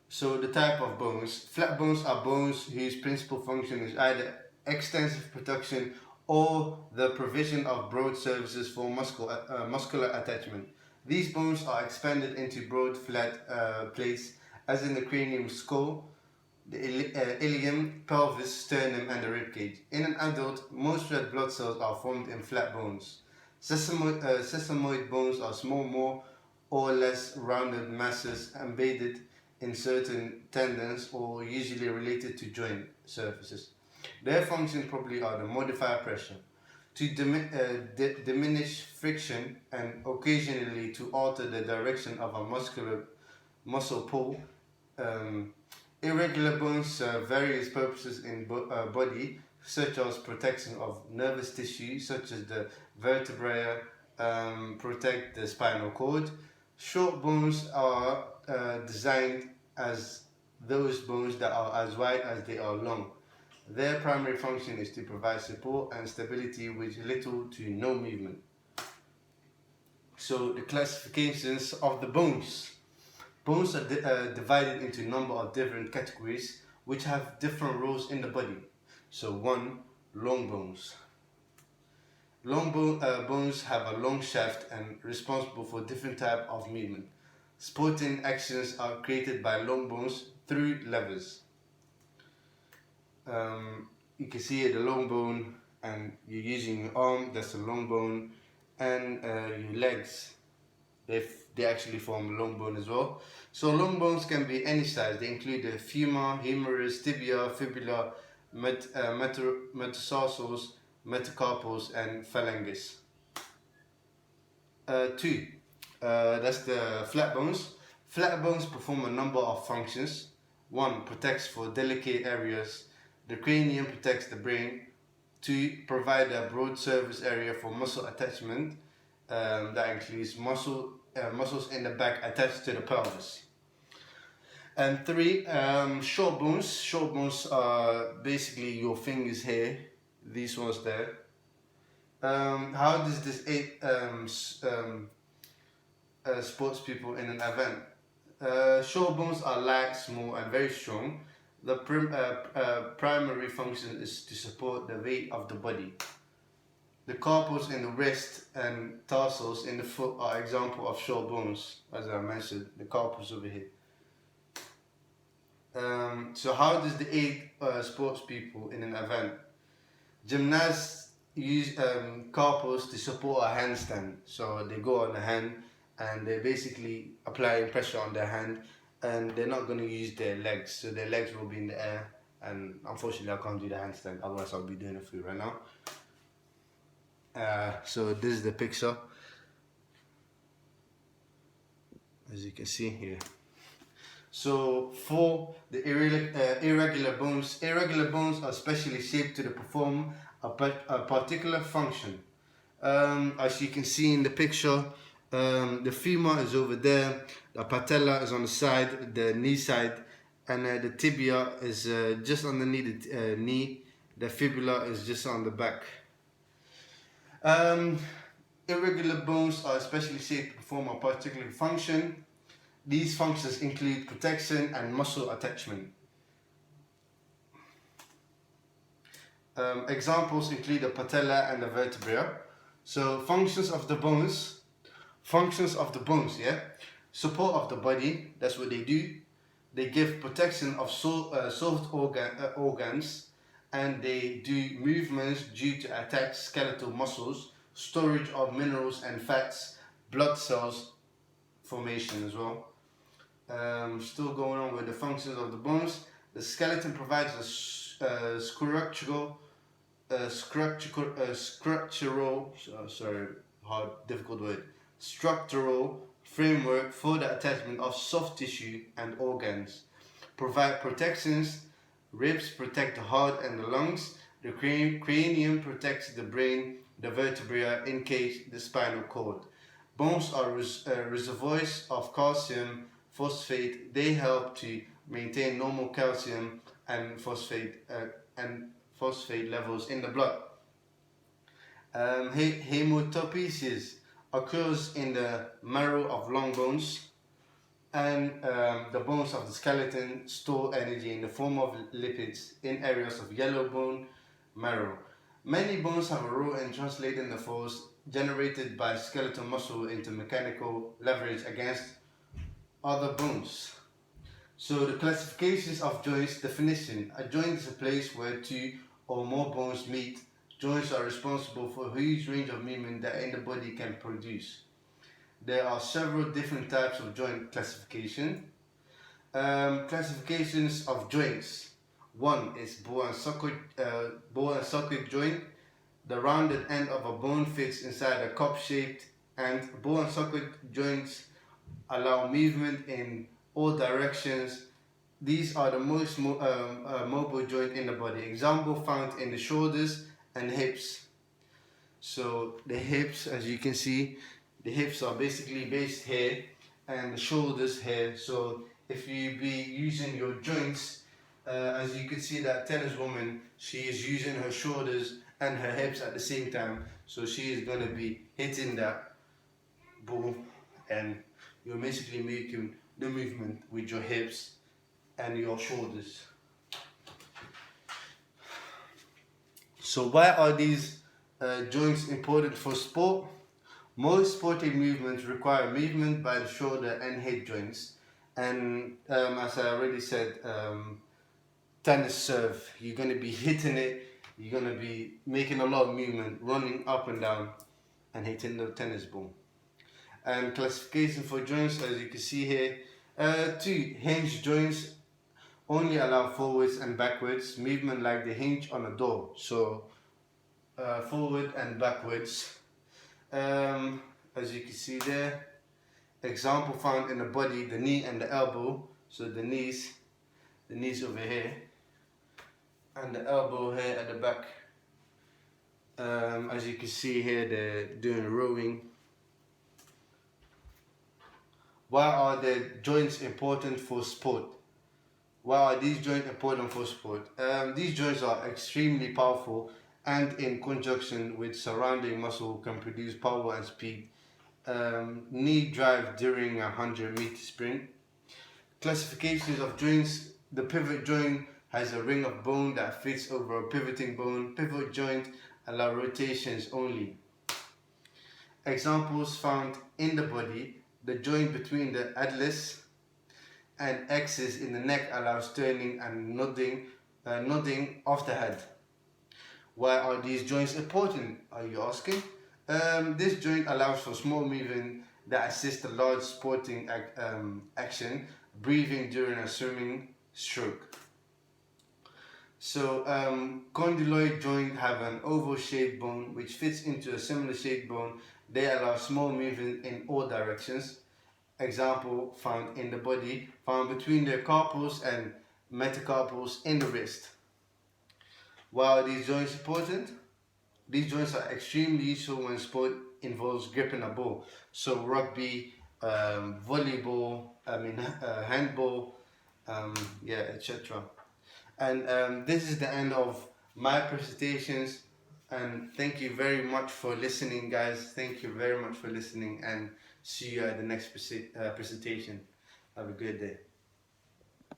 So the type of bones. Flat bones are bones whose principal function is either extensive protection or the provision of broad surfaces for muscular attachment. These bones are expanded into broad flat plates, as in the cranium skull, the ilium, pelvis, sternum, and the ribcage. In an adult, most red blood cells are formed in flat bones. Sesamoid bones are small, more or less rounded masses embedded in certain tendons or usually related to joint surfaces. Their functions probably are to modify pressure, to diminish friction, and occasionally to alter the direction of a muscle pull. Um, Irregular bones serve various purposes in body, such as protection of nervous tissue, such as the vertebrae, protect the spinal cord. Short bones are designed as those bones that are as wide as they are long. Their primary function is to provide support and stability with little to no movement. So the classifications of the bones. Bones are divided into a number of different categories which have different roles in the body. So 1. Long bones. Bones have a long shaft and responsible for different type of movement. Sporting actions are created by long bones through levers. You can see the long bone, and you're using your arm, that's a long bone, and your legs, they actually form a long bone as well. So long bones can be any size. They include the femur, humerus, tibia, fibula, metatarsals, metacarpals, and phalanges. 2. That's the flat bones. Flat bones perform a number of functions. 1. Protects for delicate areas. The cranium protects the brain. 2. Provide a broad surface area for muscle attachment. That includes muscles in the back attached to the pelvis. And 3. Short bones. Short bones are basically your fingers here, these ones there. How does this aid sports people in an event? Short bones are light, small, and very strong. The primary function is to support the weight of the body. The carpals in the wrist and tarsals in the foot are example of short bones, as I mentioned, the carpals over here. So how does the aid sports people in an event? Gymnasts use carpals to support a handstand. So they go on the hand and they're basically applying pressure on their hand, and they're not going to use their legs. So their legs will be in the air, and unfortunately I can't do the handstand, otherwise I'll be doing it for you right now. So this is the picture, as you can see here. So for the irregular bones are specially shaped to perform a particular function. As you can see in the picture, the femur is over there, the patella is on the side, the knee side, and the tibia is just underneath the knee. The fibula is just on the back. Irregular bones are especially shaped to perform a particular function. These functions include protection and muscle attachment. Examples include the patella and the vertebra. So functions of the bones, yeah. Support of the body, that's what they do. They give protection of soft organs, and they do movements due to attach skeletal muscles, storage of minerals and fats, blood cells formation as well. Still going on with the functions of the bones. The skeleton provides a structural, structural framework for the attachment of soft tissue and organs. Provide protections. Ribs protect the heart and the lungs. The cranium protects the brain, the vertebrae encase the spinal cord. Bones are reservoirs of calcium, phosphate. They help to maintain normal calcium and phosphate levels in the blood. Hematopoiesis occurs in the marrow of long bones. And the bones of the skeleton store energy in the form of lipids in areas of yellow bone marrow. Many bones have a role in translating the force generated by skeletal muscle into mechanical leverage against other bones. So the classifications of joints definition. A joint is a place where two or more bones meet. Joints are responsible for a huge range of movement that any body can produce. There are several different types of joint classification. Classifications of joints. One is ball and socket joint. The rounded end of a bone fits inside a cup-shaped, and ball and socket joints allow movement in all directions. These are the most mobile joint in the body. Example found in the shoulders and hips. So the hips, as you can see, the hips are basically based here and the shoulders here. So if you be using your joints, as you can see that tennis woman, she is using her shoulders and her hips at the same time. So she is going to be hitting that ball, and you're basically making the movement with your hips and your shoulders. So why are these joints important for sport? Most sporting movements require movement by the shoulder and hip joints. And as I already said, tennis serve, you're going to be hitting it, you're going to be making a lot of movement, running up and down and hitting the tennis ball. And classification for joints, as you can see here, two hinge joints only allow forwards and backwards movement like the hinge on a door. So forward and backwards. As you can see there, example found in the body, the knee and the elbow. So the knees over here, and the elbow here at the back. As you can see here, they're doing rowing. Why are the joints important for sport? Why are these joints important for sport? These joints are extremely powerful, and in conjunction with surrounding muscle can produce power and speed. Knee drive during a 100-meter sprint. Classifications of joints. The pivot joint has a ring of bone that fits over a pivoting bone. Pivot joint allow rotations only. Examples found in the body. The joint between the atlas and axis in the neck allows turning and nodding of the head. Why are these joints important, are you asking? This joint allows for small movement that assist a large sporting action, breathing during a swimming stroke. So condyloid joint have an oval shaped bone which fits into a similar shaped bone. They allow small movement in all directions. Example found in the body, found between the carpals and metacarpals in the wrist. Why are these joints important? These joints are extremely useful when sport involves gripping a ball. So rugby, volleyball, handball, etc. And this is the end of my presentations. And thank you very much for listening, guys. Thank you very much for listening, and see you at the next presentation. Have a good day.